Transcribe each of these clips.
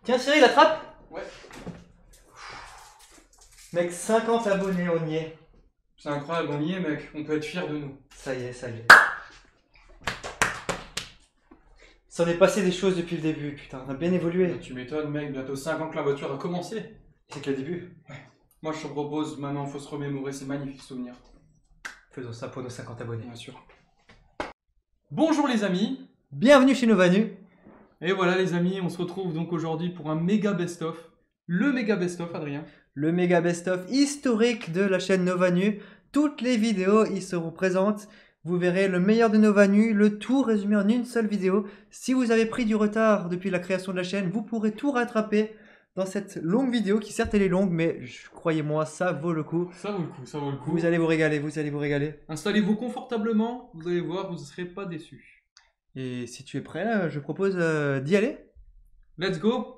Tiens Cyril, attrape. Ouais. Mec, 50 abonnés, on y est. C'est incroyable, on y est mec, on peut être fiers de nous. Ça y est, ça y est. Ça en est passé des choses depuis le début, putain, on a bien évolué. Tu m'étonnes mec, bientôt 5 ans que la voiture a commencé. C'est que le début. Ouais. Moi je te propose, maintenant il faut se remémorer ces magnifiques souvenirs. Faisons ça pour nos 50 abonnés. Bien sûr. Bonjour les amis. Bienvenue chez Novanu. Et voilà les amis, on se retrouve donc aujourd'hui pour un méga best-of. Le méga best-of, Adrien. Le méga best-of historique de la chaîne Novanu. Toutes les vidéos y seront présentes. Vous verrez le meilleur de Novanu, le tout résumé en une seule vidéo. Si vous avez pris du retard depuis la création de la chaîne, vous pourrez tout rattraper dans cette longue vidéo qui certes elle est longue, mais croyez-moi, ça vaut le coup. Ça vaut le coup, ça vaut le coup. Vous allez vous régaler, vous allez vous régaler. Installez-vous confortablement, vous allez voir, vous ne serez pas déçus. Et si tu es prêt, là, je propose d'y aller. Let's go.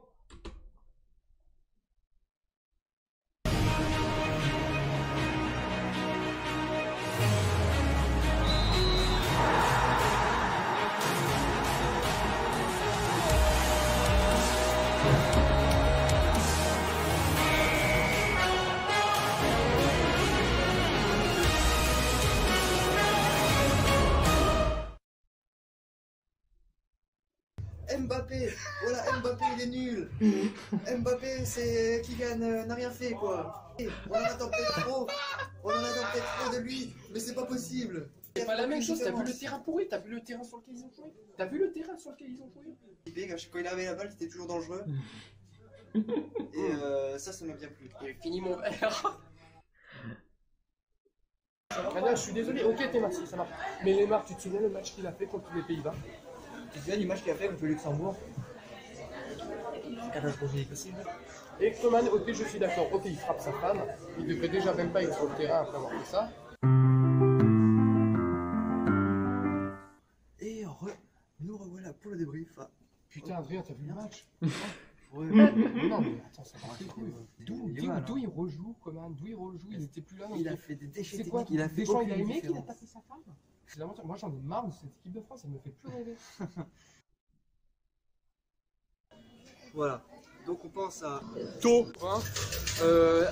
Mbappé, voilà Mbappé il est nul. Mbappé c'est Kylian n'a rien fait quoi. On en attend peut-être trop, de lui, mais c'est pas possible. C'est pas la même chose, t'as vu le terrain pourri, t'as vu le terrain sur lequel ils ont joué. T'as vu le terrain sur lequel ils ont joué. Quand il avait la balle, c'était toujours dangereux. Et ça m'a bien plu. J'ai fini mon verre. Je suis désolé, ok t'es Marseille, ça marche. Mais Neymar, tu te souviens le match qu'il a fait contre les Pays-Bas? Tu te souviens du match qu'il a fait contre le Luxembourg? Catastrophique possible. Et Coman, ok je suis d'accord, ok il frappe sa femme, il devrait déjà même pas être sur le terrain après avoir fait ça. Et nous revoilà pour le débrief. Putain Adrien, t'as vu le match? Ouais. Non mais attends, ça va. D'où il rejoue Coman? D'où il rejoue? Il était plus là. Il a fait des déchets c'est quoi techniques, il a fait Deschamps, il a aucune aimé qu'il a différence. tapé sa femme? Moi j'en ai marre de cette équipe de France, elle me fait plus rêver. Voilà. Donc on pense à Tôt, hein,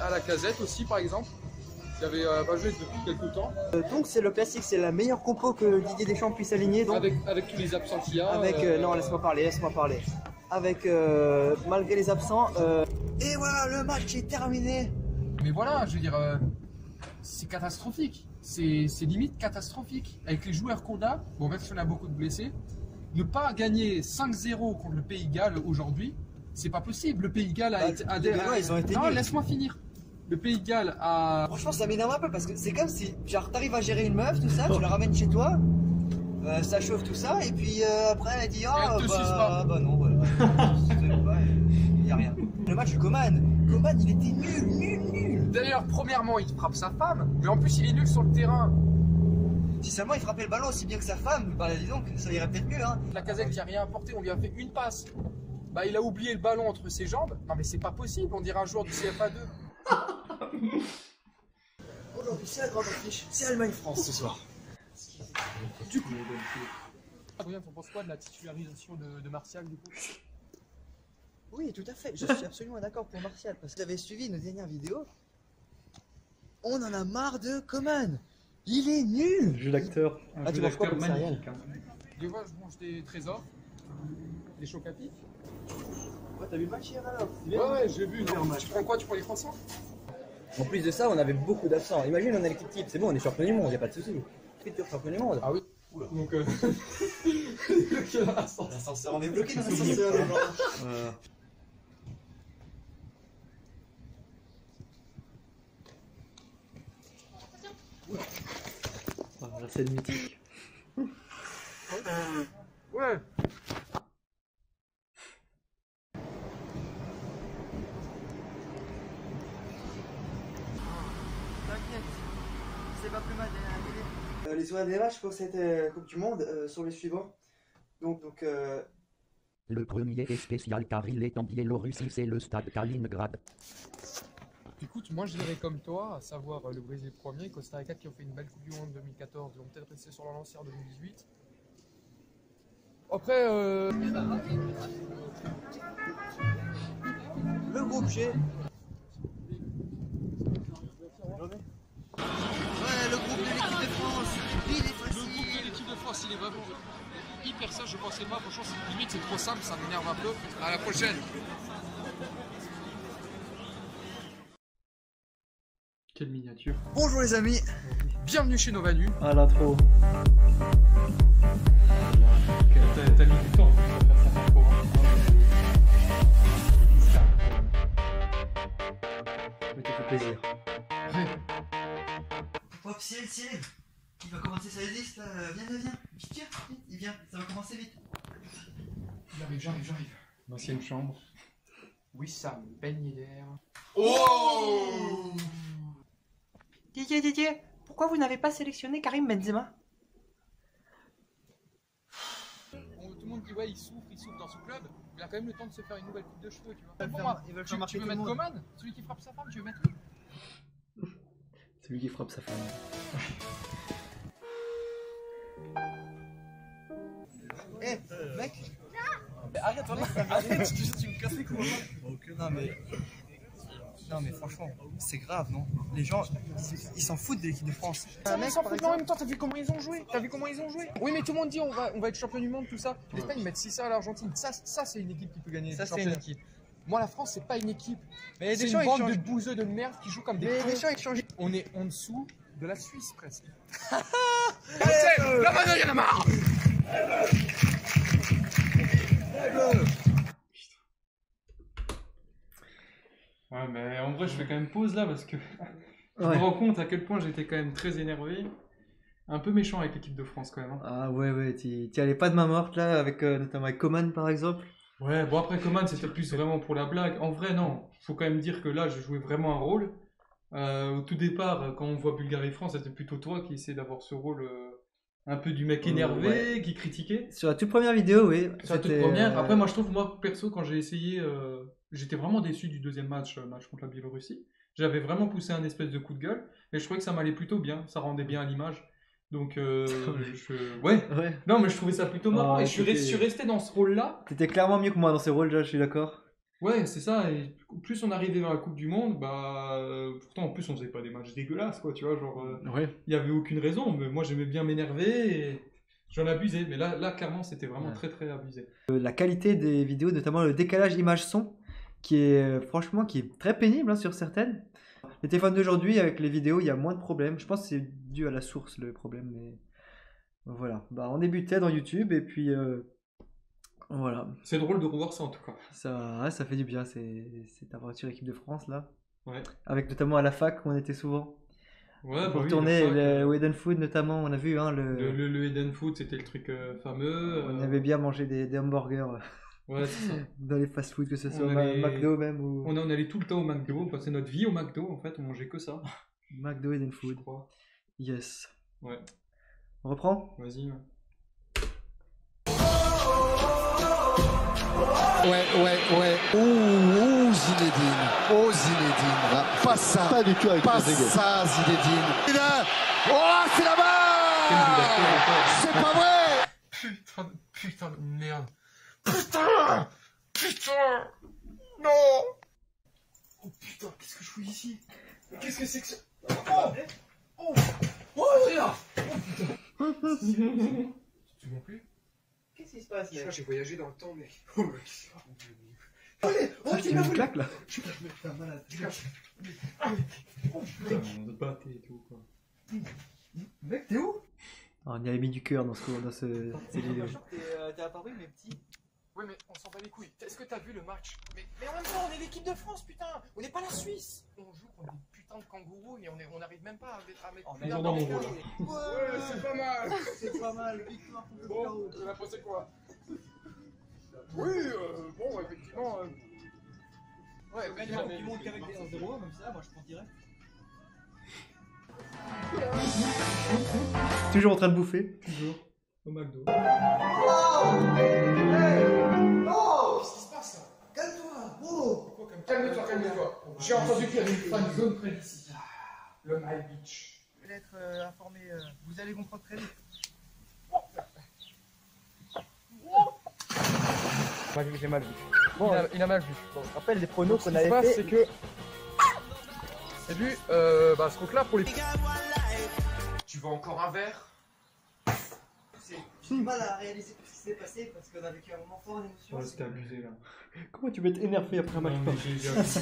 à la Casette aussi par exemple, qui avait pas joué depuis quelques temps. donc c'est le classique, c'est la meilleure compo que Didier Deschamps puisse aligner. Donc Avec tous les absents qu'il y a. avec non, laisse-moi parler. Avec malgré les absents. Et voilà, le match est terminé. Mais voilà, je veux dire, c'est catastrophique. C'est limite catastrophique. Avec les joueurs qu'on a, bon même si on a beaucoup de blessés, ne pas gagner 5-0 contre le Pays de Galles aujourd'hui, c'est pas possible. Le Pays de Galles ils ont été non, nuls. laisse-moi finir. Le Pays de Galles a... Franchement, ça m'énerve un peu parce que c'est comme si genre t'arrives à gérer une meuf, tout ça, tu la ramènes chez toi, ça chauffe tout ça, et puis après elle dit elle te suce pas. bah non, voilà. Il y a rien. Le match de Coman, il était nul. D'ailleurs, premièrement, il frappe sa femme, mais en plus il est nul sur le terrain. Si seulement il frappait le ballon aussi bien que sa femme, bah dis donc, ça irait peut-être mieux, hein. La Casette qui a rien apporté, on lui a fait une passe. Bah il a oublié le ballon entre ses jambes. Non mais c'est pas possible, on dirait un joueur du CFA2. Aujourd'hui, c'est la grande affiche, c'est Allemagne-France ce soir. Du coup, Adrien, t'en penses quoi de la titularisation de Martial du coup? Oui, tout à fait, je suis absolument d'accord pour Martial, parce que vous avez suivi nos dernières vidéos, on en a marre de Coman. Il est nul. Jeu d'acteur. Ah, tu manges quoi comme céréales? magnifique. Hein. Des fois, je mange des trésors, des chocs à pic. Ouais, t'as vu le match hier alors? Ouais, j'ai vu. Tu prends quoi? Tu prends les croissants? En plus de ça, on avait beaucoup d'absents. Imagine, on a l'équipe type, c'est bon, on est champion du monde, y a pas de souci. Futur champion du monde. Ah oui. Donc, L'ascenseur, on est bloqué dans l'ascenseur. La scène mythique. ouais. T'inquiète, c'est pas plus mal derrière la télé. Les soirées des matchs pour cette Coupe du Monde sont les suivants. Donc Le premier est spécial car il est en Biélorussie, c'est le stade Kaliningrad. Écoute, moi je dirais comme toi, à savoir le Brésil premier, Costa Rica qui ont fait une belle Coupe du Monde 2014, ils vont peut-être rester sur la lancière 2018. Après, obligé. Ouais, le groupe de l'équipe de France, il est Le groupe facile. de l'équipe de France, il est vraiment hyper simple, je pensais pas. Franchement, limite, c'est trop simple, ça m'énerve un peu. À la prochaine. Quelle miniature. Bonjour les amis. Bienvenue chez Novanu. Ah l'intro. T'as mis du temps pour faire ça parcours. Mais ça fait plaisir. Hop, Ciel, il va commencer sa liste là. Viens, vite, viens, il vient, ça va commencer vite. J'arrive. L'ancienne chambre. Wissam Ben Yedder. Oh Didier, pourquoi vous n'avez pas sélectionné Karim Benzema? Tout le monde dit ouais, il souffre dans son club. Il a quand même le temps de se faire une nouvelle coupe de cheveux, tu vois. Ils veulent faire marcher Tu veux tout le mettre monde. Coman? Celui qui frappe sa femme, tu veux mettre lui? Celui qui frappe sa femme. Eh, mec. Arrête, tu me casses les couilles. Non mais franchement, c'est grave, non? Les gens, ils s'en foutent de l'équipe de France. Ils s'en foutent, mais en même temps, t'as vu comment ils ont joué? Oui, mais tout le monde dit on va être champion du monde, tout ça. L'Espagne, ils mettent 6-1 à l'Argentine. Ça c'est une équipe qui peut gagner. Ça, le c'est une championnat. équipe. Moi, la France, c'est pas une équipe. Mais C'est une Deschamps, bande de bouseux de merde qui jouent comme des Mais cons. Deschamps, il change. On est en dessous de la Suisse, presque. La Mano, il y en a marre! Ouais, mais en vrai, je fais quand même pause là parce que je Ouais. me rends compte à quel point j'étais quand même très énervé. Un peu méchant avec l'équipe de France quand même. Hein. Ah ouais, t'y allais pas de main morte là, avec notamment avec Coman par exemple. Ouais, bon après Coman c'était plus vraiment pour la blague. En vrai non, faut quand même dire que là je jouais vraiment un rôle. Au tout départ, quand on voit Bulgarie-France, c'était plutôt toi qui essayais d'avoir ce rôle un peu du mec énervé, ouais. qui critiquait. Sur la toute première vidéo, oui. Sur la toute c'était, première. Après moi je trouve, moi perso, quand j'ai essayé, j'étais vraiment déçu du deuxième match contre la Biélorussie. J'avais vraiment poussé un espèce de coup de gueule, et je trouvais que ça m'allait plutôt bien, ça rendait bien à l'image. Donc ouais. Ouais. Non mais je trouvais ça plutôt marrant, Ah, et je suis resté dans ce rôle-là. T'étais clairement mieux que moi dans ces rôles là, je suis d'accord. Ouais, c'est ça, et plus on arrivait dans la Coupe du Monde, bah pourtant en plus on faisait pas des matchs dégueulasses quoi, tu vois, genre Ouais. il y avait aucune raison, mais moi j'aimais bien m'énerver et j'en abusais, mais là clairement c'était vraiment Ouais. très très abusé. La qualité des vidéos, notamment le décalage image-son, qui est franchement qui est très pénible hein, sur certaines. Les téléphones d'aujourd'hui, avec les vidéos, il y a moins de problèmes. Je pense que c'est dû à la source le problème, mais voilà. Bah, on débutait dans YouTube et puis voilà. C'est drôle de revoir ça en tout cas. Ça fait du bien, cette aventure équipe de France là. Ouais. Avec notamment à la fac où on était souvent. Ouais, bah Pour oui, tourner le le Eden Food notamment, on a vu hein, le Eden Food c'était le truc fameux. on avait bien mangé des hamburgers Ouais, c'est ça. dans les fast-food, que ce soit On allait- McDo même ou On allait tout le temps au McDo, on passait notre vie au McDo en fait, on mangeait que ça, McDo Eden je Food. crois. Yes. Ouais, On reprend? vas-y. Ouais. Ouais. Ouh, Zinedine. Oh, Zinedine. Là, pas ça. Pas du tout avec pas ça, Zinedine. Oh, c'est là-bas. C'est pas vrai. Putain de merde. Putain. Non. Oh putain, qu'est-ce que je fous ici? Qu'est-ce que c'est que ça? Tu m'en plus? Qu'est-ce qui se passe, mec? J'ai voyagé dans le temps, mec. Allez, oh, Tu me claques là? Putain, malade. On se battait et tout quoi. Mec, t'es où? On y avait mis du cœur dans cette vidéo. T'es apparu, mais petit. Ouais, mais on s'en bat les couilles. Est-ce que t'as vu le match? Mais en même temps, on est l'équipe de France, putain. On n'est pas la Suisse. On joue contre des putains de kangourous et on n'arrive même pas à mettre. est dans mon rôle. Ouais, c'est pas mal. C'est pas mal, victoire contre le Bon, Pérou. tu as pensé quoi? Oui, bon, effectivement. Ouais, gagner la Coupe du Monde qu'avec des 1-0, comme ça, moi je prends direct. Toujours en train de bouffer. Toujours au McDo. Oh! Qu'est-ce qui se passe là? Calme-toi! Oh! Calme-toi. J'ai entendu qu'il y avait une fan zone près d'ici. Le My Beach. Je vais être informé, vous allez comprendre très vite. Moi j'ai mal vu. Bon, il a mal vu. on se rappelle des pronos Ce qu'on qui se avait passe, fait. c'est que. Et lui, ce truc-là pour les. Tu veux encore un verre? J'ai du mal à réaliser tout ce qui s'est passé parce qu'on a vécu un moment fort d'émotion. Ouais, c'était abusé là. Comment tu peux être énervé après un match? Non, mais j'ai abusé.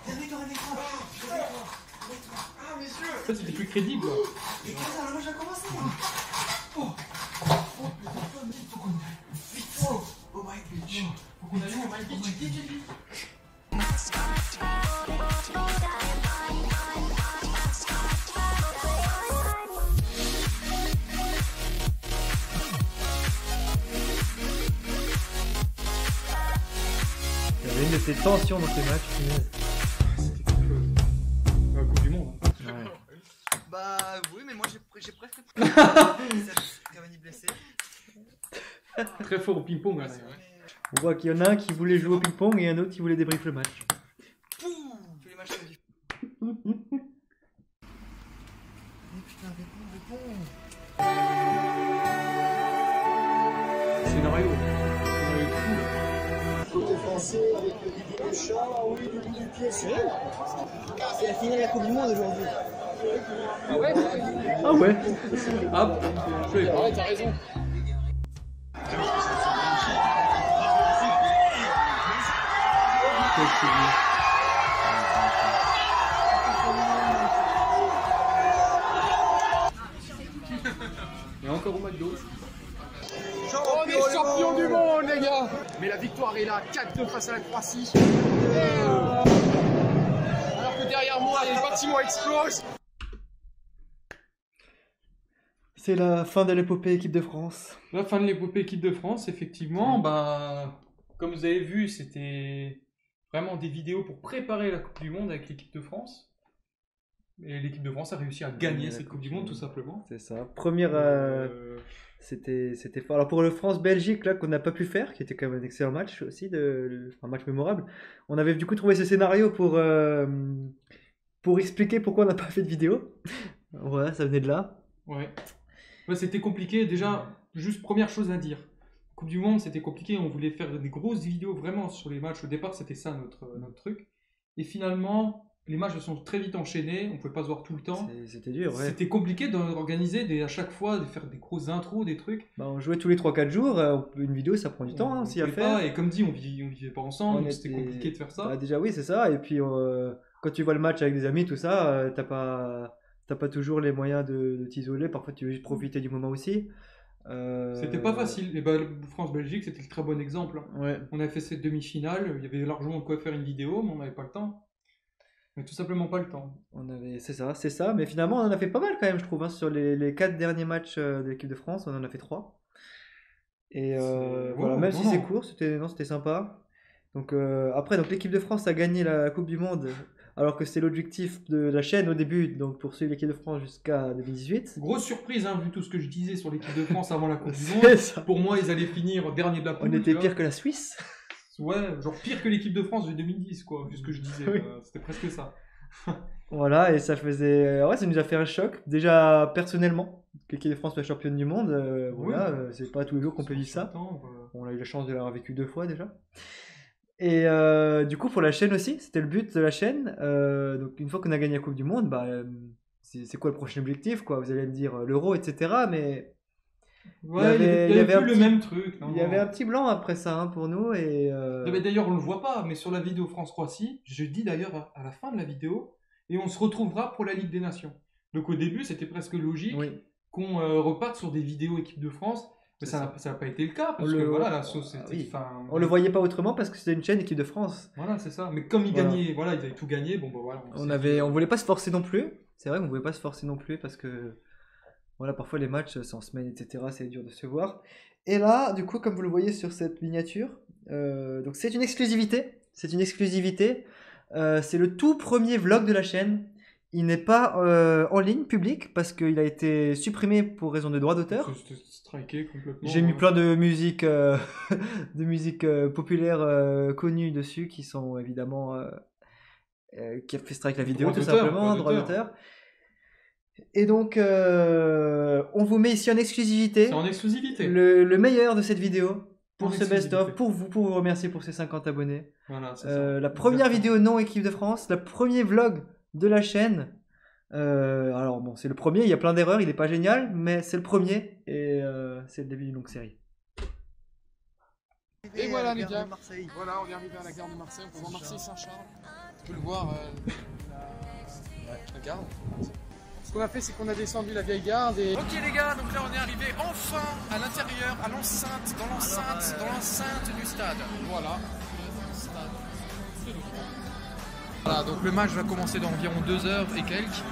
Réveille-toi, réveille-toi. Ah, messieurs. Ça, c'était plus crédible. Là. Mais qu'est-ce que le match a commencé là. Oh my bitch. Faut qu'on aille où, my bitch? Il y avait une de ces tensions dans ces matchs, punaise. C'était quelque chose. La Coupe du Monde. Hein. Ouais. Bah oui, mais moi j'ai presque. Cavani blessé. Très fort au ping-pong. Là, Mais- On voit qu'il y en a un qui voulait jouer au ping-pong et un autre qui voulait débrief le match. Tous les matchs sont différents. Mais putain, réponds. Scénario. Scénario de fou. Là. Côté français avec Didier Deschamps, oui, du bout du pied, c'est C'est la finale de la Coupe du Monde aujourd'hui. Ah ouais? Ah ouais. Ah, je savais Ah pas. ouais, t'as raison. Quel souvenir. Et encore au McDo. On est champion du monde, les gars! Mais la victoire est là, 4-2 face à la Croatie. Alors que derrière moi, les bâtiments explosent. C'est la fin de l'épopée équipe de France. La fin de l'épopée équipe de France, effectivement, bah, comme vous avez vu, c'était vraiment des vidéos pour préparer la Coupe du Monde avec l'équipe de France. Et l'équipe de France a réussi à gagner cette Coupe du Monde, tout simplement. C'est ça. Première. C'était fort. Alors pour le France-Belgique, là, qu'on n'a pas pu faire, qui était quand même un excellent match aussi, un match mémorable, on avait du coup trouvé ce scénario pour expliquer pourquoi on n'a pas fait de vidéo. Voilà, ça venait de là. Ouais. Ouais, c'était compliqué. Déjà, juste première chose à dire. Coupe du Monde, c'était compliqué. On voulait faire des grosses vidéos vraiment sur les matchs. Au départ, c'était ça notre truc. Et finalement, les matchs se sont très vite enchaînés. On ne pouvait pas se voir tout le temps. C'était dur, ouais. C'était compliqué d'organiser à chaque fois, de faire des grosses intros, des trucs. Bah, on jouait tous les 3-4 jours. Une vidéo, ça prend du temps On aussi à pouvait faire. pas, et comme dit, on vivait pas ensemble, On donc c'était était- compliqué de faire ça. Bah, déjà, oui, c'est ça. Et puis, quand tu vois le match avec des amis, tout ça, t'as pas toujours les moyens de t'isoler. Parfois, tu veux juste profiter du moment aussi. C'était pas facile. Et bah, France-Belgique, c'était le très bon exemple. Hein. Ouais. On a fait cette demi-finale, il y avait largement de quoi faire une vidéo, mais on n'avait pas le temps. Mais tout simplement pas le temps. C'est ça. Mais finalement, on en a fait pas mal quand même, je trouve. Hein. Sur les 4 derniers matchs de l'équipe de France, on en a fait 3. Et voilà, Oh, même non, si c'est non. court, c'était sympa. Donc après, donc l'équipe de France a gagné la Coupe du Monde, alors que c'est l'objectif de la chaîne au début, donc poursuivre l'équipe de France jusqu'à 2018. Grosse surprise, hein, vu tout ce que je disais sur l'équipe de France avant la Coupe du C'est Monde. ça. Pour moi, ils allaient finir dernier de la poule. On était tu vois. pire que la Suisse. Ouais, genre pire que l'équipe de France de 2010, quoi, vu ce que je disais. Oui. C'était presque ça. Voilà, et ça faisait. Ouais, ça nous a fait un choc. Déjà, personnellement, que l'équipe de France soit championne du monde, voilà, Oui. c'est pas tous les jours qu'on peut vivre ça. Attends, On a eu la chance de l'avoir vécu 2 fois déjà. Et du coup, pour la chaîne aussi, c'était le but de la chaîne. Donc, une fois qu'on a gagné la Coupe du Monde, bah, c'est quoi le prochain objectif, quoi? Vous allez me dire l'euro, etc. Mais Ouais, il y il y avait avait un plus le petit- même truc. Non, il y avait non. un petit blanc après ça hein, pour nous. Et Non, mais d'ailleurs, on le voit pas, mais sur la vidéo France-Croatie, je dis d'ailleurs à la fin de la vidéo, et on se retrouvera pour la Ligue des Nations. Donc au début, c'était presque logique oui. qu'on reparte sur des vidéos équipe de France, mais C'est ça n'a pas été le cas, parce On que le- voilà, la sauce Ah était... oui. enfin, On le voyait pas autrement parce que c'était une chaîne équipe de France. Voilà, c'est ça. Mais comme ils Voilà. gagnaient, voilà, ils avaient tout gagné, bon bah voilà. On voulait pas se forcer non plus. C'est vrai qu'on voulait pas se forcer non plus parce que voilà, parfois les matchs c'est en semaine, etc. C'est dur de se voir. Et là, du coup, comme vous le voyez sur cette miniature, donc c'est une exclusivité. C'est une exclusivité. C'est le tout premier vlog de la chaîne. Il n'est pas en ligne public parce qu'il a été supprimé pour raison de droit d'auteur. C'était striké complètement. J'ai mis plein de musique, de musique populaire connue dessus qui sont évidemment qui a fait strike la vidéo Droit tout d'auteur, simplement, droit droit d'auteur. Et donc on vous met ici en exclusivité C'est en exclusivité. le meilleur de cette vidéo pour En ce best-of, exclusivité. pour vous remercier pour ces 50 abonnés. Voilà, c'est ça. La première Exactement. vidéo non équipe de France, le premier vlog de la chaîne. Alors bon, c'est le premier, il y a plein d'erreurs, il est pas génial, mais c'est le premier et c'est le début d'une longue série. Et voilà les Gare de gars, Marseille. voilà, on est arrivé à la gare de Marseille, on peut voir Marseille-Saint-Charles. Tu peux le voir, la gare. Ce qu'on a fait, c'est qu'on a descendu la vieille gare et... Ok les gars, donc là on est arrivé enfin à l'intérieur, à l'enceinte, dans l'enceinte du stade. Voilà. Voilà, donc le match va commencer dans environ 2 heures et quelques.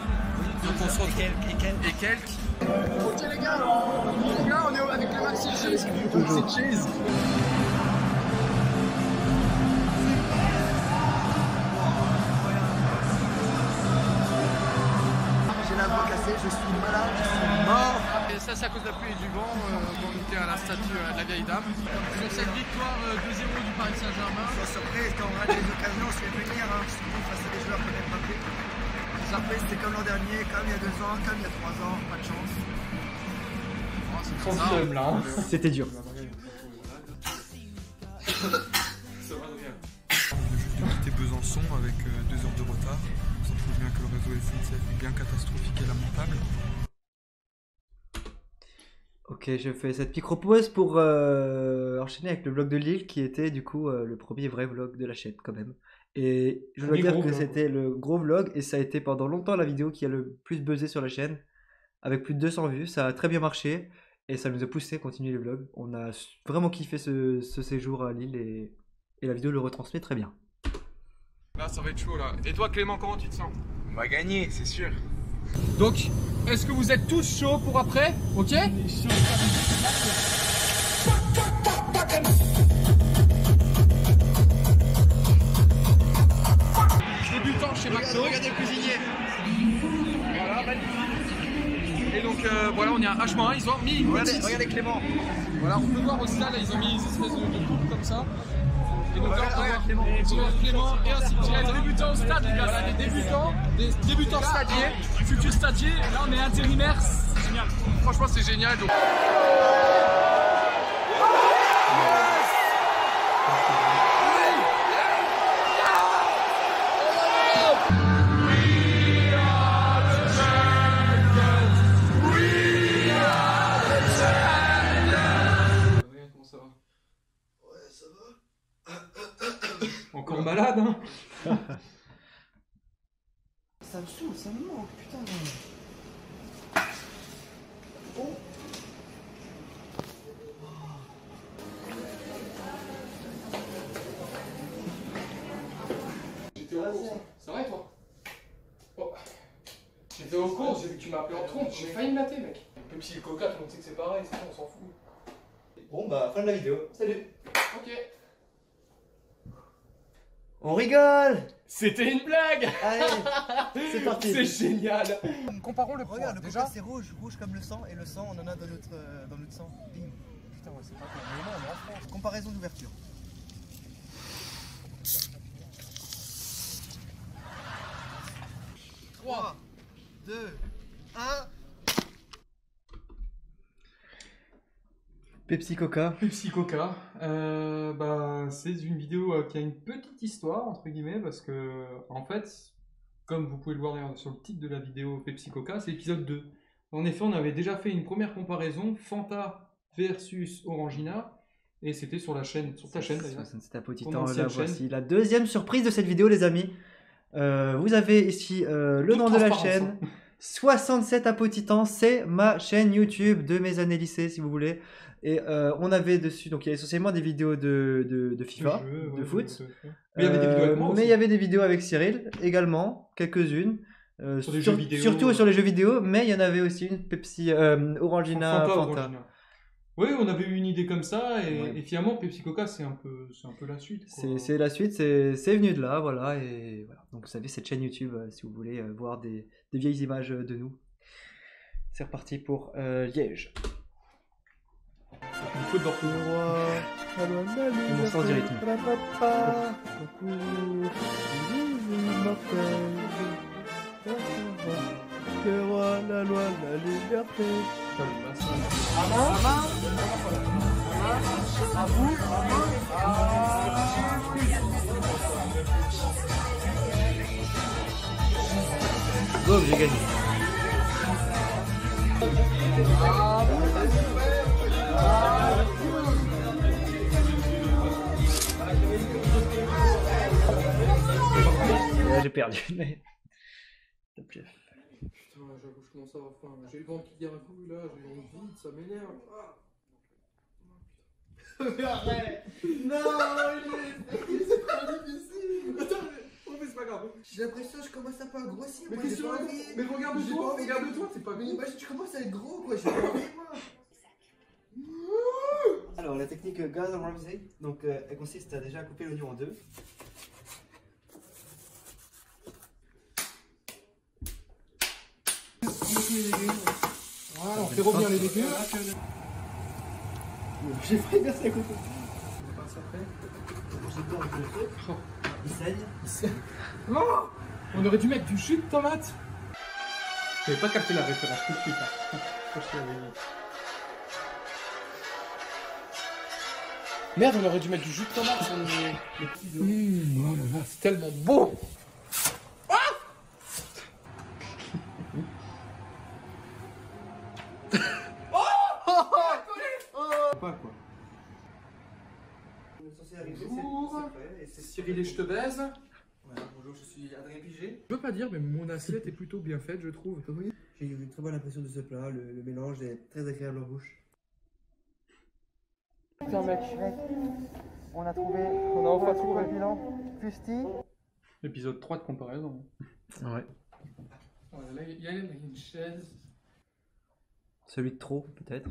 Donc on se retrouve... Et quelques. Ok les gars, on est avec le Maxi Cheese. C'est Cheese. J'ai la voix cassée, je suis malade, je suis mort. Et ça c'est à cause de la pluie et du vent quand on était à la statue de la vieille dame. Sur cette victoire 2-0 du Paris Saint-Germain. Sois surprise, quand on rate des occasions, on se fait venir, hein. Surtout face à des joueurs qu'on n'aime pas plus. Surprise, c'était comme l'an dernier, comme il y a 2 ans, comme il y a 3 ans, pas de chance. Sans seum, là. Hein. C'était dur. On a quitté Besançon avec 2 heures de retard. On se trouve bien que le réseau SNCF est bien catastrophique et lamentable. Ok, je fais cette micro-pause pour enchaîner avec le vlog de Lille qui était du coup le premier vrai vlog de la chaîne quand même. Et je dois Premier dire gros que vlog, c'était le gros vlog et ça a été pendant longtemps la vidéo qui a le plus buzzé sur la chaîne avec plus de 200 vues. Ça a très bien marché et ça nous a poussé à continuer les vlogs. On a vraiment kiffé ce séjour à Lille et la vidéo le retransmet très bien. Là ça va être chaud là. Et toi Clément, comment tu te sens? On va gagner, c'est sûr. Donc, est-ce que vous êtes tous chauds pour après? Ok? Débutant chez McDo. Regardez le cuisinier. Voilà, magnifique. Et donc voilà, on est à H-1, ils ont mis une petite... Regardez Clément. Voilà, on peut voir au stade, là, ils ont mis des espèces de coupes comme ça. Et donc là, on peut voir Clément. Clément et ainsi de suite. Les débutants au stade, les gars, voilà, des débutants stadiers, futurs stadiers. Là, on est intérimaires, c'est génial. Franchement, c'est génial. Donc... Comment ça va? Ouais, ça va. Encore malade, hein. Ça me saoule, ça me manque, putain. Bon. J'étais au cours. Ça va et toi? Oh. J'étais au cours, j'ai vu que tu m'as appelé en trompe, j'ai failli me latter, mec. Pepsi et Coca, tout le monde sait que c'est pareil, c'est bon, on s'en fout. Bon bah fin de la vidéo. Salut. Ok. On rigole. C'était une blague. Allez, c'est parti. C'est génial. Comparons le Regarde, le déjà. coca c'est rouge, rouge comme le sang, et le sang on en a dans notre sang. Bim. Putain, ouais, c'est pas clair. Mais non, on est en France. Comparaison d'ouverture. Trois. 2, 1. Pepsi Coca. Pepsi Coca. C'est une vidéo qui a une petite histoire, entre guillemets, parce que, en fait, comme vous pouvez le voir d'ailleurs sur le titre de la vidéo Pepsi Coca, c'est épisode 2. En effet, on avait déjà fait une première comparaison, Fanta versus Orangina, et c'était sur la chaîne, sur ta chaîne d'ailleurs. 67 à Ton temps, ancienne là chaîne. voici la deuxième surprise de cette vidéo les amis. Vous avez ici le Toute nom de la transparence, chaîne. hein. 67 Apotitans, c'est ma chaîne YouTube de mes années lycée si vous voulez. Et on avait dessus, donc il y a essentiellement des vidéos de FIFA, De jeux, de ouais, foot. Mais il y avait des vidéos avec moi Mais aussi. il y avait des vidéos avec Cyril également, quelques-unes. Sur des jeux vidéo, surtout sur les jeux vidéo, mais il y en avait aussi une Pepsi Orangina Fanta. Orangina. Oui, on avait eu une idée comme ça, et, Ouais. et finalement Pepsi Coca c'est un peu la suite. quoi. C'est la suite, c'est venu de là, voilà. Et voilà. Donc vous avez cette chaîne YouTube si vous voulez voir des vieilles images de nous. C'est reparti pour Liège. Une faute d'orthographe. On sort du rythme. Le roi, la loi, la lune. liberté. Putain, le massage. Boum, j'ai gagné. J'ai perdu. Top chef. Putain, j'avoue, je commence à avoir faim. J'ai le ventre qui gargouille là, j'ai une vide, ça m'énerve. Mais arrête. Non, c'est pas difficile. Attends, mais c'est pas grave. J'ai l'impression que je commence un peu à grossir. Mais moi, qu'est-ce j'ai que pas tu envie. Mais regarde-toi, regarde-toi, c'est pas Mais bien. imagine, je commence à être gros quoi, j'ai pas envie moi. Alors la technique Gordon Ramsay, donc elle consiste à déjà couper l'oignon en deux. Voilà, on fait revenir les légumes. J'ai failli verser à côté. J'ai peur de le truc. Il saigne. Non, on aurait dû mettre du jus de tomate. J'avais pas capté la référence tout de suite. Hein. Je l'avais dit. Merde, on aurait dû mettre du jus de tomate sur les petits os. Oh là là, c'est tellement beau. Pas quoi. On est censé arriver, Bonjour. c'est prêt, et c'est Cyril et je te baise. Voilà, bonjour, je suis Adrien Pigé. Je veux pas dire, mais mon assiette est plutôt bien faite, je trouve. Oui. J'ai eu une très bonne impression de ce plat, le mélange est très agréable en bouche. Putain mec, on a trouvé, On a enfin trouvé. le bilan. Fusti. Épisode 3 de comparaison. Ouais. Voilà, là, il y a une chaise. Celui de trop, peut-être.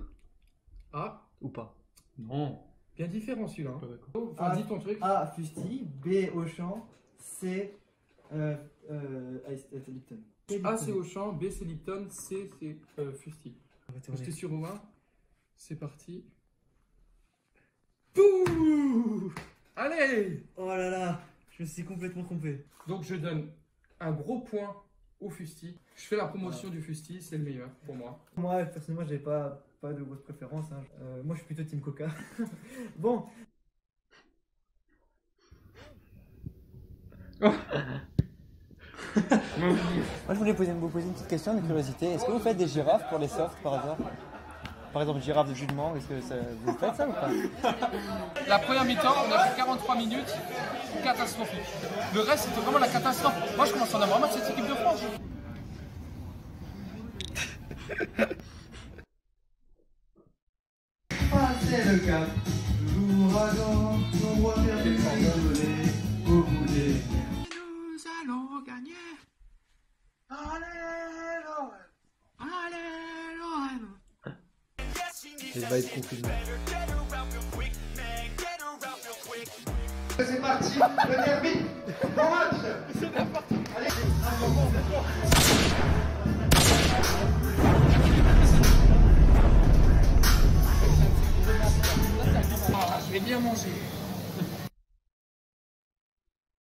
Ah, Ou pas. Non, bien différent celui-là. pas d'accord. Enfin, dis ton truc. A. Fusti, B. Auchan, C. Lipton. A c'est Auchan, B c'est Lipton, C c'est Fusti. J'étais sur O1. C'est parti. Pouh! Allez! Oh là là, je me suis complètement trompé. Donc je donne un gros point au Fusti. Je fais la promotion du Fusti, c'est le meilleur pour moi. Moi, personnellement, j'ai pas de grosse préférence. Hein. Moi, je suis plutôt Team Coca. Bon. Moi je voulais vous poser une petite question de curiosité. Est-ce que vous faites des girafes pour les softs par hasard? Par exemple, girafe de jus de mangue, est-ce que vous faites ça ou pas? La première mi-temps, on a fait 43 minutes, catastrophique. Le reste, c'était vraiment la catastrophe. Moi, je commence à en avoir marre de cette équipe de France. Passez le cap, l'ouragan, on voit faire du isolé au boulet. Nous allons gagner. Allez, Lorraine. Allez, Lorraine. Je vais être confiné. C'est parti, le derby, bon match. Allez. Je vais bien manger.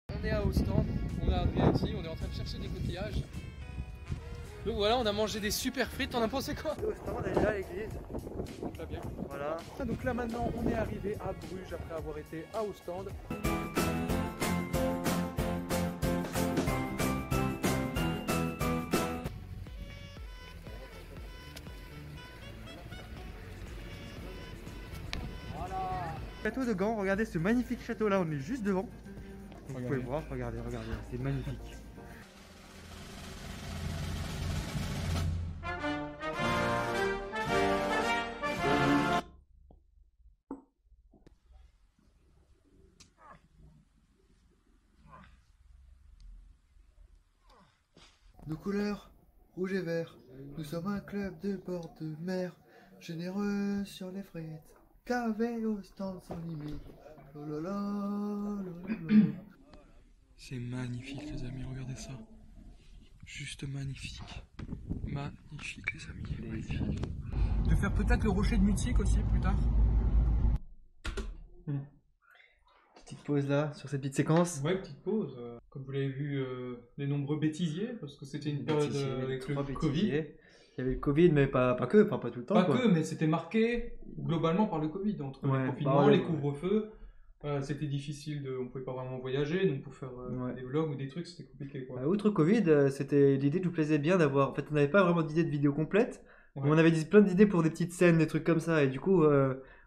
On est à Ostende, on est arrivé ici, on est en train de chercher des coquillages. Donc voilà, on a mangé des super frites, on a pensé quoi? Ostende, elle est là l'église. Très bien. Voilà. Donc là maintenant, on est arrivé à Bruges après avoir été à Ostende. Château de Gand, regardez ce magnifique château là, on est juste devant. Vous pouvez voir, regardez, c'est magnifique. Nos couleurs, rouge et vert, nous sommes un club de bord de mer, généreux sur les frites, cavé au stand sans limite. C'est magnifique les amis, regardez ça. Juste magnifique. Magnifique les amis. Magnifique. De faire peut-être le rocher de Mutique aussi plus tard. Petite pause là, sur cette petite séquence. Ouais, petite pause. Comme vous l'avez vu, les nombreux bêtisiers, parce que c'était une période Bêtisier, avec le trois Covid. bêtisiers. Il y avait le Covid, mais pas que, enfin pas tout le temps. Pas quoi. que, mais c'était marqué globalement par le Covid. Entre Ouais, les confinements, bah, les ouais. couvre-feux, c'était difficile, on pouvait pas vraiment voyager, donc pour faire Ouais. des vlogs ou des trucs, c'était compliqué. Quoi. Bah, outre Covid, c'était l'idée nous plaisait bien d'avoir. En fait, on n'avait pas vraiment d'idée de vidéo complète. Ouais. Mais on avait plein d'idées pour des petites scènes, des trucs comme ça. Et du coup,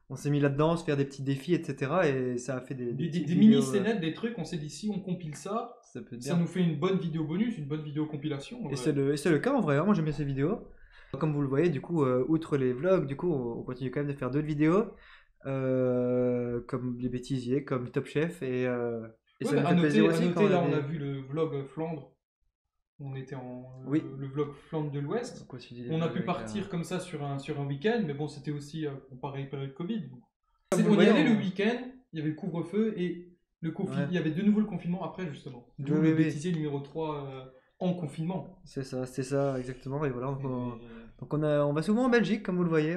on s'est mis là-dedans, se faire des petits défis, etc. Et ça a fait des Des petites mini vidéos, scénettes, des trucs, on s'est dit si on compile ça, ça peut être ça bien. nous fait une bonne vidéo bonus, une bonne vidéo compilation. Et c'est le cas en vrai, hein. Moi j'aime bien ces vidéos. Comme vous le voyez, du coup, outre les vlogs, du coup, on continue quand même de faire d'autres vidéos, comme les bêtisiers, comme Top Chef, et Ouais, ça nous à fait plaisir noter, aussi quand là, on on a avait- vu le vlog Flandre. On était en Oui. le vlog Flandre de l'Ouest. on continue les On a vlogs pu avec, partir comme ça sur un week-end, mais bon, c'était aussi pareil période Covid. Comme vous On y voyez, allait le on- week-end, il y avait le couvre-feu et Ouais. il y avait de nouveau le confinement après, justement. D'où Oui, le oui. bêtisier numéro 3 en confinement. C'est ça, exactement. Et voilà, Et- donc on va souvent en Belgique, comme vous le voyez.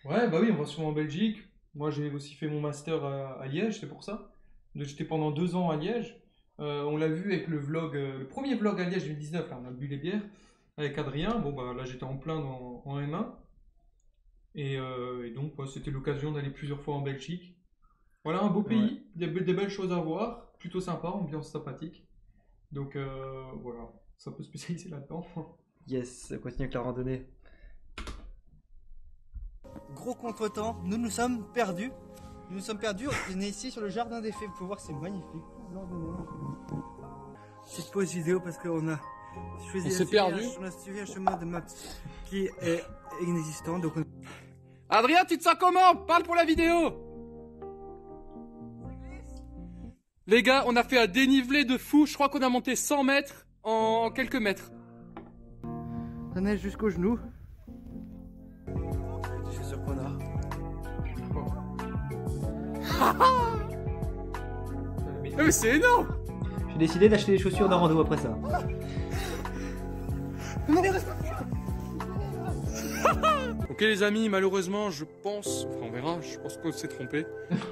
Ouais, bah oui, on va souvent en Belgique. Moi, j'ai aussi fait mon master à Liège, c'est pour ça. J'étais pendant 2 ans à Liège. On l'a vu avec le vlog, le premier vlog à Liège 2019, là, on a bu les bières avec Adrien. Bon, bah là, j'étais en plein en M1. Et donc, ouais, c'était l'occasion d'aller plusieurs fois en Belgique. Voilà, un beau pays, des belles choses à voir, plutôt sympa, ambiance sympathique. Donc, voilà, ça peut spécialiser là-dedans. Yes, on continue avec la randonnée. Gros contretemps, nous sommes perdus. Nous sommes perdus, on est ici sur le jardin des fées, vous pouvez voir c'est magnifique. Petite pause vidéo parce qu'on a choisi On s'est perdu. on a suivi un chemin de map qui est inexistant. Donc Adrien, tu te sens comment? Parle pour la vidéo. Les gars, on a fait un dénivelé de fou. Je crois qu'on a monté 100 mètres en quelques mètres. ça neige jusqu'aux genoux. Des chaussures qu'on a. Mais c'est énorme. J'ai décidé d'acheter des chaussures de rando après ça. Ok les amis, malheureusement, je pense, enfin on verra, je pense qu'on s'est trompé.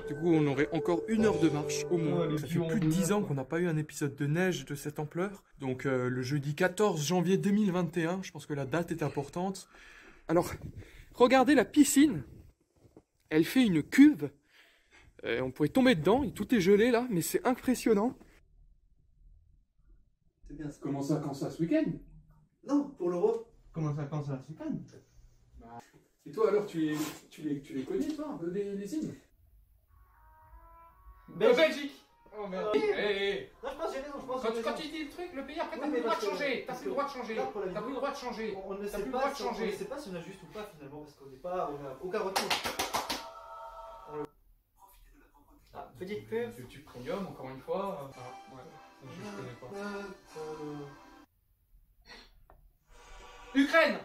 Du coup, on aurait encore 1 heure de marche au moins. Ouais, Ça les fait vieux plus de en 10 deux. ans qu'on n'a pas eu un épisode de neige de cette ampleur. Donc le jeudi 14 janvier 2021, je pense que la date est importante. Alors, regardez la piscine. Elle fait une cuve. On pourrait tomber dedans, tout est gelé là, mais c'est impressionnant. C'est bien ça. Comment ça, quand ça, ce week-end? Non, pour l'euro. Comment ça, quand ça, c'est calme. Et toi alors, tu les connais toi, un peu les hymnes? Belgique. Oh merde. Non, je pense que j'ai raison, je pense que j'ai raison. tu dis le truc, le pays, après Oui, t'as mais plus le droit de parce que- changer. T'as parce plus le que- droit de changer. là, pour la T'as plus le vidéo, droit de changer. On ne T'as sait plus le pas droit de si on changer. ne sait pas si on a juste ou pas finalement parce qu'on n'est pas, on a aucun retour. Ah, petite pub. YouTube Premium, encore une fois. Ouais, je connais pas. Ukraine.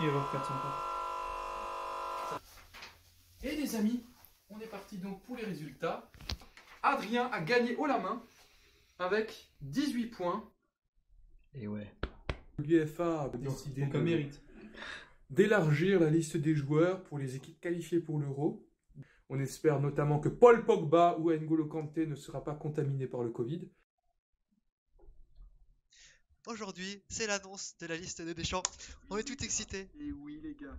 Erreur 404. Et les amis, on est parti donc pour les résultats. Adrien a gagné haut la main avec 18 points. Et ouais. L'UEFA a décidé Donc un mérite. d'élargir la liste des joueurs pour les équipes qualifiées pour l'Euro. On espère notamment que Paul Pogba ou N'Golo Kanté ne sera pas contaminé par le Covid. Aujourd'hui, c'est l'annonce de la liste de Deschamps. On est tout excités. Et oui les gars,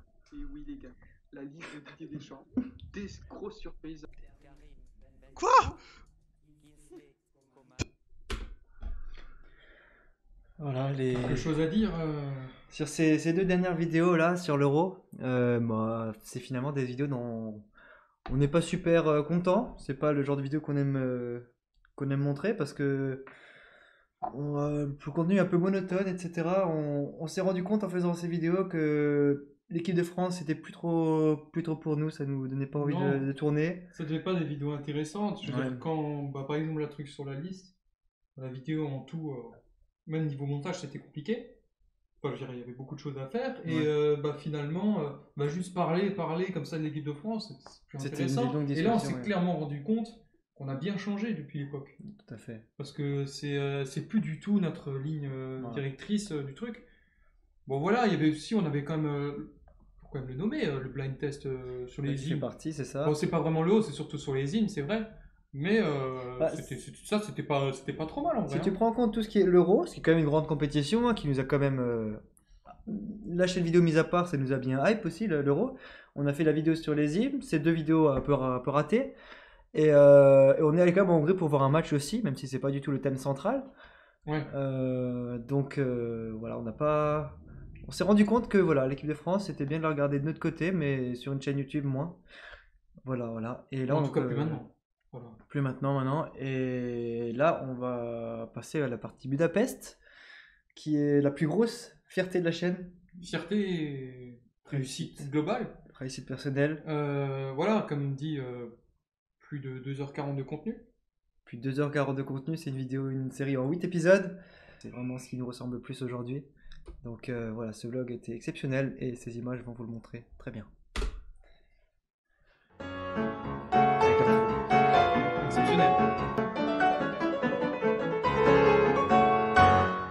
la liste de Didier Deschamps, des grosses surprises. Quoi? Voilà, les... Quelque chose à dire Sur ces 2 dernières vidéos là, sur l'euro, bah, c'est finalement des vidéos dont on n'est pas super content. C'est pas le genre de vidéo qu'on aime montrer parce que le contenu est un peu monotone, etc. On s'est rendu compte en faisant ces vidéos que l'équipe de France c'était plus trop pour nous, ça nous donnait pas envie Non. de tourner. Ça devait pas des vidéos intéressantes. Je veux Ouais. dire, quand, bah, par exemple, la truc sur la liste, la vidéo en tout, même niveau montage, c'était compliqué. Enfin, je veux dire, il y avait beaucoup de choses à faire. Et bah, finalement, bah, juste parler comme ça de l'équipe de France, c'est plus C'était une intéressant. longue Et là, on discussion, s'est ouais. clairement rendu compte qu'on a bien changé depuis l'époque. Tout à fait. Parce que c'est plus du tout notre ligne Ouais. directrice du truc. Bon, voilà, il y avait aussi, on avait quand même, faut quand même le nommer, le blind test sur les Il fait hymnes. partie, c'est ça. Bon, c'est pas vraiment le haut, c'est surtout sur les hymnes, c'est vrai. Mais Bah, c'était pas trop mal en vrai. Si tu hein. prends en compte tout ce qui est l'Euro, ce qui est quand même une grande compétition, hein, qui nous a quand même... la chaîne vidéo mise à part, ça nous a bien hype aussi, l'Euro. On a fait la vidéo sur les hymnes, ces 2 vidéos un peu ratées. Et on est allé quand même en Hongrie pour voir un match aussi, même si c'est pas du tout le thème central. Ouais. Donc voilà, on s'est rendu compte que voilà, l'équipe de France, c'était bien de la regarder de notre côté, mais sur une chaîne YouTube moins. Voilà. Et là, En tout cas, plus maintenant. Voilà. Plus maintenant. Et là, on va passer à la partie Budapest, qui est la plus grosse fierté de la chaîne. Fierté et réussite globale. Réussite personnelle. Voilà, comme dit, plus de 2h40 de contenu. Plus de 2h40 de contenu, c'est une série en 8 épisodes. C'est vraiment ce qui nous ressemble le plus aujourd'hui. Donc voilà, ce vlog était exceptionnel et ces images vont vous le montrer très bien. Exceptionnel.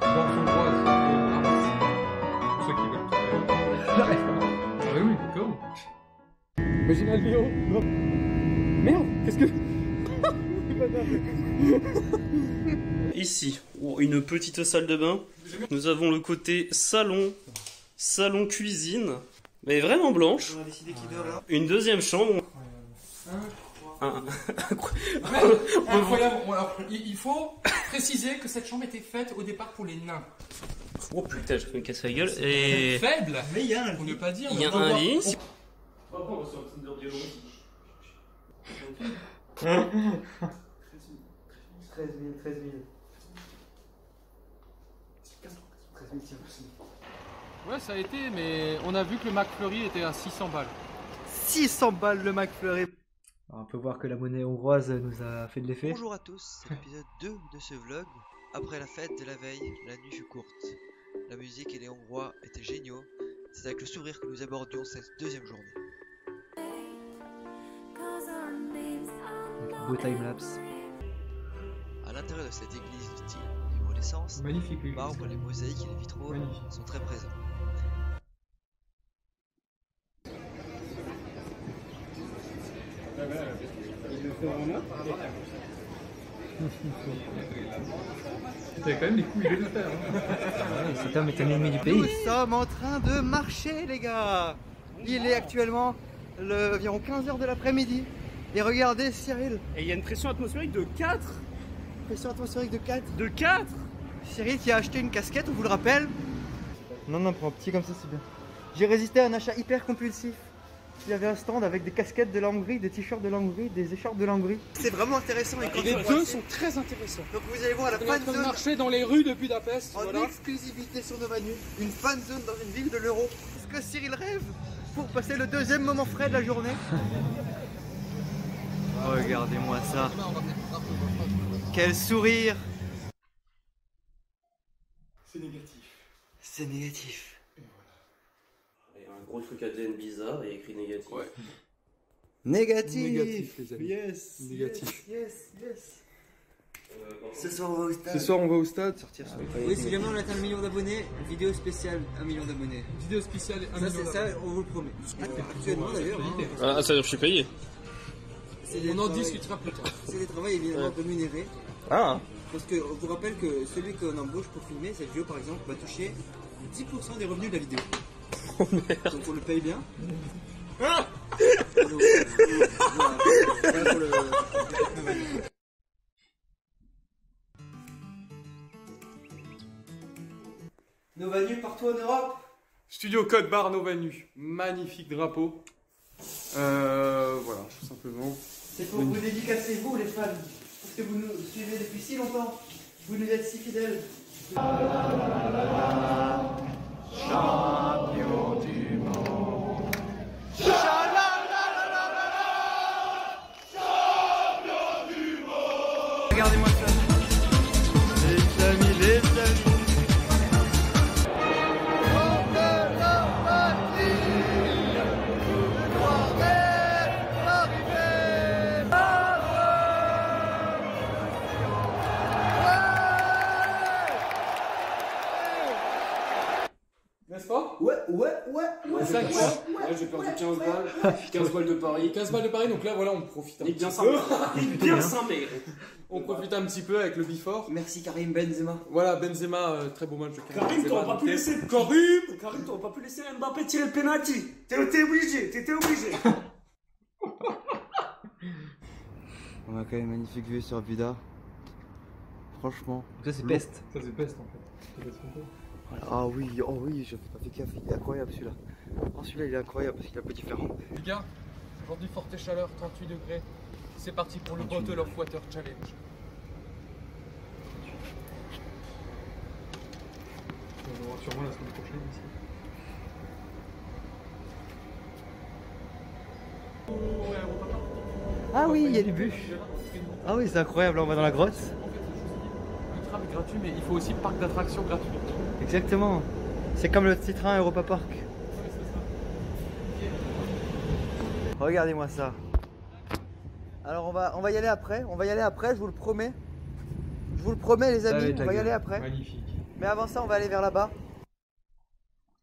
Danse hongroise. Pour ceux qui veulent. Ah oui, d'accord. Imagine Léo. Merde, qu'est-ce que. Ici, une petite salle de bain. Nous avons le côté salon cuisine, mais vraiment blanche. On a décidé qu'il dort là. Une deuxième chambre. Incroyable. Alors, il faut préciser que cette chambre était faite au départ pour les nains. Oh putain, je me casse la gueule. Et Faible, Mais il y a un pour ne lit. pas dire. il y a mais on un va lit. voir- On va sur Tinder Dialog. 13 000. 13 000. Ouais, ça a été, mais on a vu que le McFlurry était à 600 balles. 600 balles le McFlurry. Alors, on peut voir que la monnaie hongroise nous a fait de l'effet. Bonjour à tous, c'est l'épisode 2 de ce vlog. Après la fête de la veille, la nuit fut courte. La musique et les Hongrois étaient géniaux. C'est avec le sourire que nous abordions cette deuxième journée. Beau timelapse. À l'intérieur de cette église de style néo-Renaissance, Magnifique le l'église. marbre, les mosaïques et les vitraux Magnifique. sont très présents. T'avais quand même les couilles de le faire. Hein. Cet homme est un ennemi du Nous pays. sommes en train de marcher, les gars. Il est actuellement environ 15h de l'après-midi. Et regardez Cyril, Et il y a une pression atmosphérique de 4. pression atmosphérique de 4. De 4. Cyril qui a acheté une casquette, on vous le rappelle. Non, prends petit comme ça, c'est bien. J'ai résisté à un achat hyper compulsif. Il y avait un stand avec des casquettes de la Hongrie, des t-shirts de la Hongrie, des écharpes de la Hongrie. C'est vraiment intéressant. Et quand Les on deux voit- sont très intéressants. Donc vous allez voir la On est en fan train de zone marcher dans les rues de Budapest. en Voilà. exclusivité sur Novanu. Une fan zone dans une ville de l'euro. Est-ce que Cyril rêve pour passer le deuxième moment frais de la journée? Regardez-moi ça. Quel sourire. C'est négatif. C'est négatif. Il y a un gros truc ADN bizarre et écrit négatif. Ouais. Négatif. Négatif, les amis. Yes. Négatif. Yes. Ce soir on va au stade. Ce soir, on va au stade. Oui, si jamais on atteint le million d'abonnés, vidéo spéciale 1 million d'abonnés. Vidéo spéciale. Ça, on vous le promet. Actuellement d'ailleurs, hein, Ah, ça veut dire que je suis payé. c'est des On en travails- discutera plus tard. C'est des travaux évidemment rémunérés. Ah. Parce que on vous rappelle que celui qu'on embauche pour filmer cette vidéo par exemple va toucher 10% des revenus de la vidéo. Donc on le paye bien. Donc, voilà pour le... Novanu partout en Europe. Studio Code Bar Novanu. Magnifique drapeau. Voilà, tout simplement. C'est pour vous dédicacer vous les fans. Parce que vous nous suivez depuis si longtemps. Vous nous êtes si fidèles. Regardez-moi ça. Les amis. N'est-ce pas? Ouais. 5 points. Là, j'ai perdu 15 balles. 15 balles de Paris. 15 balles de Paris, donc là, voilà, on profite un petit bien peu. bien sympa. On profite un petit peu avec le before. Merci Karim Benzema. Voilà, Benzema, très beau match de Karim, t'aurais pas pu laisser. Karim, t'aurais pas pu laisser Mbappé tirer le penalty. T'étais obligé, On a quand même une magnifique vue sur Buda. Franchement. Ça, c'est peste. Ça c'est peste en fait. Ah oui, oh oui, je fais pas fait gaffe, il est incroyable celui-là. Oh celui-là il est incroyable parce qu'il est un peu différent. Les gars, aujourd'hui, forte chaleur, 38 degrés. C'est parti pour le Bottle of Water Challenge. On aura sûrement la semaine prochaine ici. Ah oui, il y a du bûches. Ah oui, c'est incroyable, là on va dans la grotte. Le tram est gratuit, mais il faut aussi le parc d'attractions gratuit. Exactement. C'est comme le petit train Europa Park. Regardez-moi ça. Alors on va y aller après, je vous le promets. Je vous le promets les amis, on va y aller après. Magnifique. Mais avant ça, on va aller vers là-bas.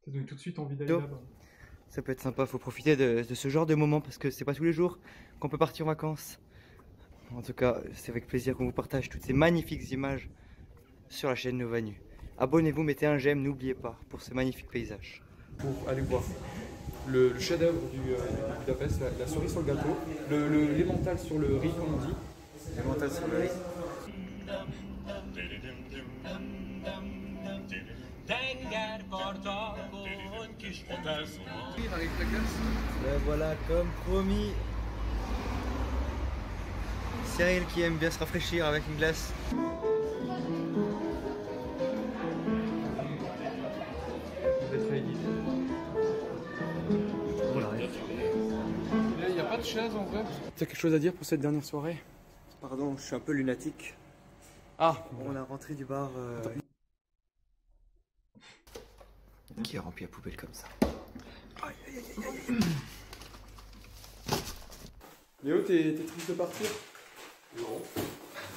Ça donne tout de suite envie d'aller là-bas. Ça peut être sympa, faut profiter de ce genre de moment parce que c'est pas tous les jours qu'on peut partir en vacances. En tout cas, c'est avec plaisir qu'on vous partage toutes ces magnifiques images sur la chaîne Novanu. Abonnez-vous, mettez un j'aime, n'oubliez pas, pour ce magnifique paysage. Pour aller voir le chef-d'œuvre du Budapest, la cerise sur le gâteau, l'emmental sur le riz, comme on dit. L'emmental sur le riz. Avec la glace. Ben voilà, comme promis. Cyril qui aime bien se rafraîchir avec une glace. Il n'y a pas de chaise en vrai. Tu as quelque chose à dire pour cette dernière soirée? Pardon, je suis un peu lunatique. Ah, on a rentré du bar. Qui a rempli la poubelle comme ça? Aïe aïe aïe aïe aïe. Léo, t'es triste de partir? Non.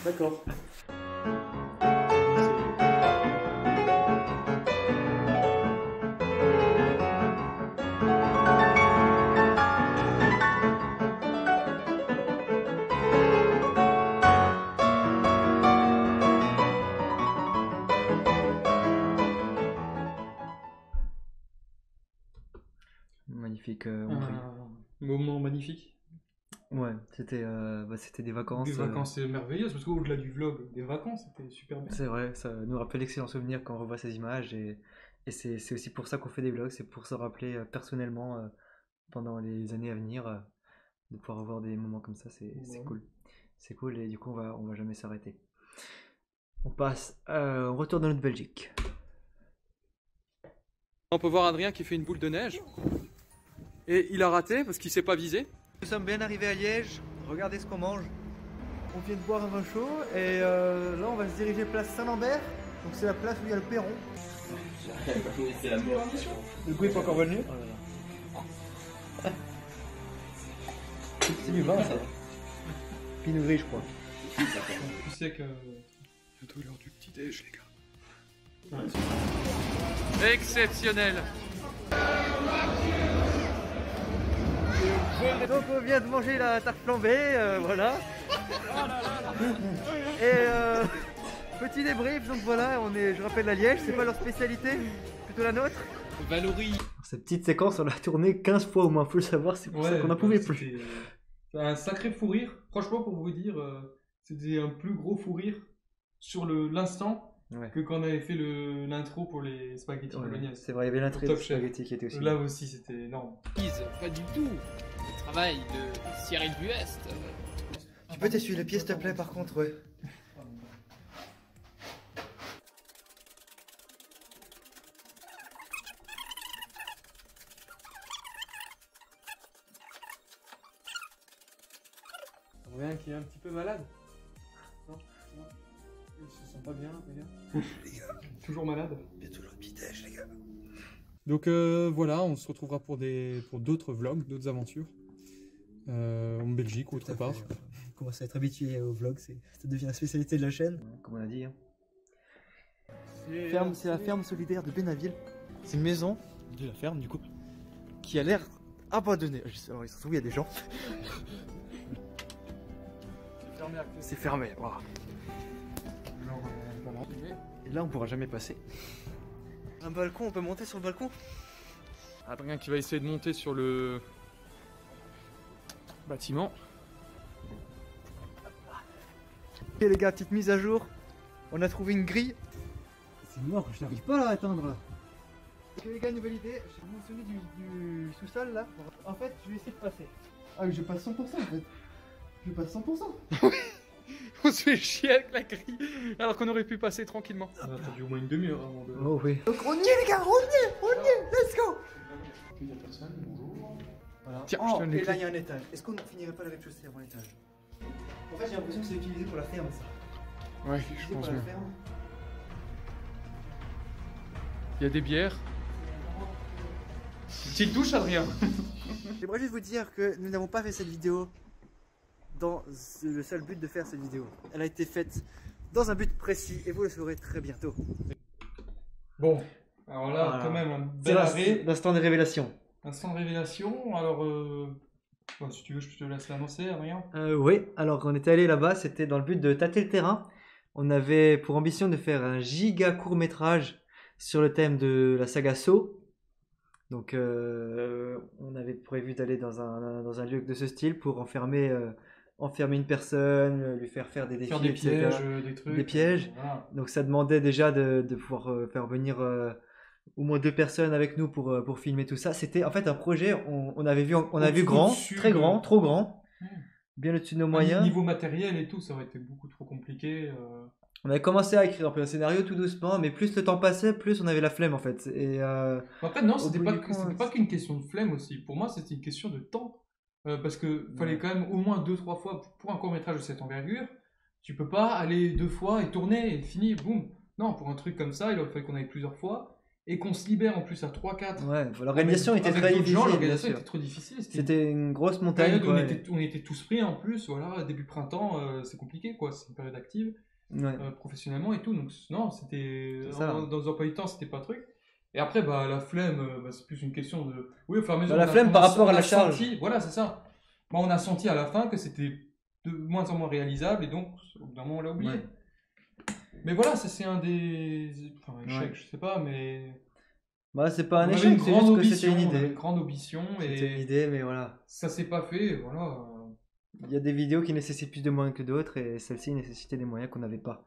D'accord. Magnifique Moment magnifique. Ouais, c'était des vacances. Des vacances merveilleuses, parce qu'au-delà du vlog, des vacances, c'était super bien. C'est vrai, ça nous rappelle d'excellents souvenirs quand on revoit ces images. Et c'est aussi pour ça qu'on fait des vlogs, c'est pour se rappeler personnellement pendant les années à venir, de pouvoir revoir des moments comme ça, c'est cool. C'est cool et du coup on va jamais s'arrêter. On retourne dans notre Belgique. On peut voir Adrien qui fait une boule de neige. Et il a raté parce qu'il s'est pas visé. Nous sommes bien arrivés à Liège, regardez ce qu'on mange. On vient de boire un vin chaud et là on va se diriger place Saint-Lambert. Donc c'est la place où il y a le perron. Le goût est pas encore venu. C'est du vin ça. Pinot Gris je crois. Tu sais que... Bientôt l'heure du petit déj les gars. Ouais. Exceptionnel. Donc on vient de manger la tarte flambée, voilà. Et petit débrief, donc voilà, je rappelle la Liège, c'est pas leur spécialité, plutôt la nôtre. Valoris. Cette petite séquence on l'a tournée 15 fois au moins, faut le savoir, c'est pour ça qu'on n'en pouvait plus. C'est un sacré fou rire, franchement pour vous dire, c'était un plus gros fou rire sur l'instant. Ouais. Que quand on avait fait l'intro pour les spaghettis bolognaise. C'est vrai, il y avait l'intro des spaghettis qui était aussi. Là aussi, c'était énorme. Pas du tout. Le travail de Cyril Buest. Tu peux t'essuyer les pieds, s'il te plaît, par contre, ouais. Rien qui est un petit peu malade. Non. Ils se sentent pas bien, les gars. Toujours malade. Il y a toujours le petit déj, les gars. Donc voilà, on se retrouvera pour d'autres vlogs, d'autres aventures. En Belgique ou autre part. On commence à être habitué aux vlogs, ça devient la spécialité de la chaîne. Comme on a dit. Hein. C'est la ferme solidaire de Bénaville. C'est une maison de la ferme, du coup, qui a l'air abandonné. Alors, il se trouve, il y a des gens. C'est fermé, voilà. Et là, on pourra jamais passer. Un balcon, on peut monter sur le balcon? Adrien qui va essayer de monter sur le bâtiment. Ok les gars, petite mise à jour. On a trouvé une grille. C'est mort, je n'arrive pas à l'atteindre là. Ok les gars, nouvelle idée. J'ai mentionné du sous-sol là. En fait, je vais essayer de passer. Ah oui, je passe 100% en fait. Je passe 100%. On se fait chier avec la grille alors qu'on aurait pu passer tranquillement. On a attendu au moins une demi-heure avant de... Oh oui. Donc on y est les gars, on y est, let's go. Il n'y a personne, bonjour. Voilà. Tiens, Oh, je te donne les et là clés. il y a un étage. Est-ce qu'on ne finirait pas le rez-de-chaussée avant l'étage? En fait j'ai l'impression que c'est utilisé pour la ferme ça. Ouais, je pense pour la bien. ferme. Il y a des bières. Petite douche, Adrien. J'aimerais juste vous dire que nous n'avons pas fait cette vidéo dans le seul but de faire cette vidéo. Elle a été faite dans un but précis et vous le saurez très bientôt. Bon, alors là, Voilà. quand même, un C'est bel arrêt. l'instant de révélation. Instant de révélation. Alors, bon, si tu veux, je te laisse l'annoncer, Adrien. Oui, alors on était allé là-bas, c'était dans le but de tâter le terrain. On avait pour ambition de faire un giga court métrage sur le thème de la saga Saw. Donc on avait prévu d'aller dans un lieu de ce style pour enfermer une personne, lui faire des défis, Faire des etc. pièges, des trucs. Des pièges. Voilà. Donc ça demandait déjà de pouvoir faire venir au moins 2 personnes avec nous pour filmer tout ça. C'était en fait un projet, on avait vu grand, Au-dessus très de- grand, trop grand, Hmm. bien au-dessus de nos Moyen. moyens. Niveau matériel et tout, ça aurait été beaucoup trop compliqué. On avait commencé à écrire un peu un scénario tout doucement, mais plus le temps passait, plus on avait la flemme en fait. Et Après, non, au c'était bout pas, du compte, c'était pas qu'une question de flemme aussi. Pour moi, c'était une question de temps. Parce que fallait quand même au moins 2-3 fois pour un court-métrage de cette envergure. Tu peux pas aller 2 fois et tourner et fini, boum. Non, pour un truc comme ça, il aurait fallu qu'on aille plusieurs fois et qu'on se libère en plus à 3-4. ouais, l'organisation était Avec très d'autres gens, difficile. Bien l'organisation sûr. était trop difficile. C'était une grosse une montagne. période où Quoi, on était tous pris en plus. Voilà, début printemps, c'est compliqué quoi. C'est une période active. Ouais. Professionnellement et tout. Donc non, c'était C'est ça. dans un emploi du temps, c'était pas truc. Et après, bah la flemme, c'est plus une question de. Oui, au fur et à mesure. Bah, la on a- flemme on par a- rapport on à a la charge. senti- voilà, c'est ça. Bah, on a senti à la fin que c'était de moins en moins réalisable et donc au bout d'un moment on l'a oublié. Ouais. Mais voilà, ça c'est un des. Enfin, échec, Ouais. je sais pas, mais. Bah, c'est pas un On avait échec, une c'est grande juste que ambition, c'était une on avait idée. une grande ambition C'était une et idée, mais voilà. ça s'est pas fait. Voilà. Il y a des vidéos qui nécessitent plus de moyens que d'autres et celle-ci nécessitait des moyens qu'on n'avait pas.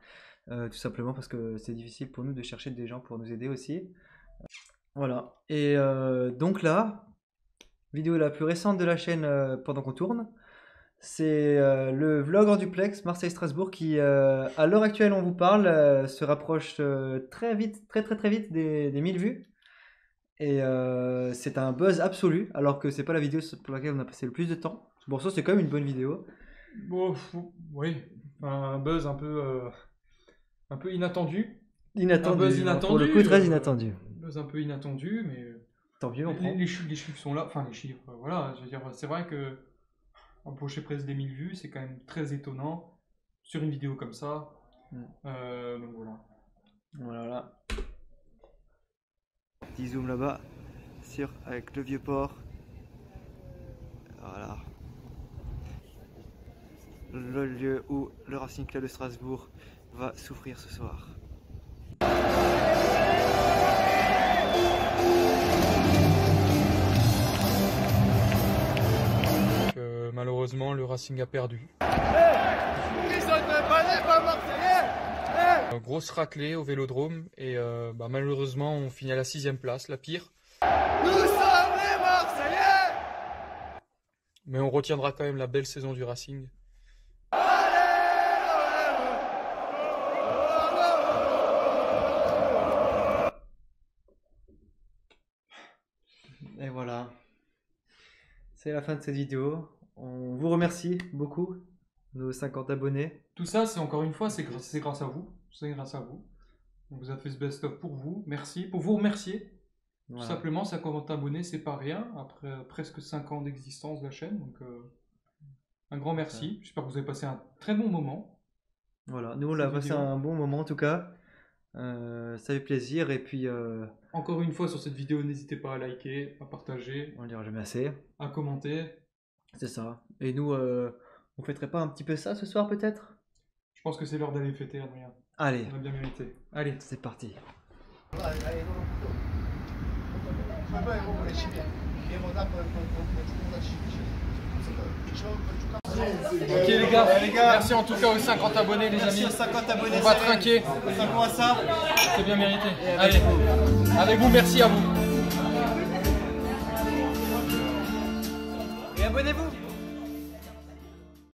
Tout simplement parce que c'est difficile pour nous de chercher des gens pour nous aider aussi. Voilà. Et donc là, vidéo la plus récente de la chaîne pendant qu'on tourne, c'est le vlog en duplex Marseille-Strasbourg qui, à l'heure actuelle, on vous parle, se rapproche très vite, très vite des 1000 vues. Et c'est un buzz absolu, alors que c'est pas la vidéo pour laquelle on a passé le plus de temps. Bon, ça c'est quand même une bonne vidéo. Bon, oui, un buzz un peu inattendu. Inattendu, Un buzz pour le inattendu, coup très inattendu. Un buzz un peu inattendu, mais Tant mieux, on prend. les chiffres sont là. Enfin, les chiffres, voilà. Je veux dire, c'est vrai que empocher presque des 1000 vues, c'est quand même très étonnant sur une vidéo comme ça. Donc voilà. Voilà. Petit zoom là-bas, avec le vieux port. Voilà. Le lieu où le Racing Club de Strasbourg va souffrir ce soir. Malheureusement, le Racing a perdu. Grosse raclée au Vélodrome et malheureusement on finit à la 6e place, la pire. Nous sommes les Marseillais. Mais on retiendra quand même la belle saison du Racing. Et voilà. C'est la fin de cette vidéo. On vous remercie beaucoup, nos 50 abonnés. Tout ça, c'est encore une fois, c'est grâce à vous. C'est grâce à vous. On vous a fait ce best-of pour vous. Merci. Pour vous remercier. Voilà. Tout simplement, 50 abonnés, c'est pas rien. Après presque 5 ans d'existence de la chaîne. Donc, un grand merci. J'espère que vous avez passé un très bon moment. Voilà, nous on a passé un bon moment en tout cas. Ça fait plaisir et puis Encore une fois sur cette vidéo, n'hésitez pas à liker, à partager, on ne dira jamais assez. à commenter. C'est ça. Et nous, on fêterait pas un petit peu ça ce soir peut-être? Je pense que c'est l'heure d'aller fêter, Adrien. Allez, On a bien mérité. Allez. c'est parti. Ok les gars, merci en tout cas aux 50 abonnés les amis. 50 abonnés, On va trinquer, à ça. c'est bien mérité. Allez, avec vous, merci à vous. Et abonnez-vous.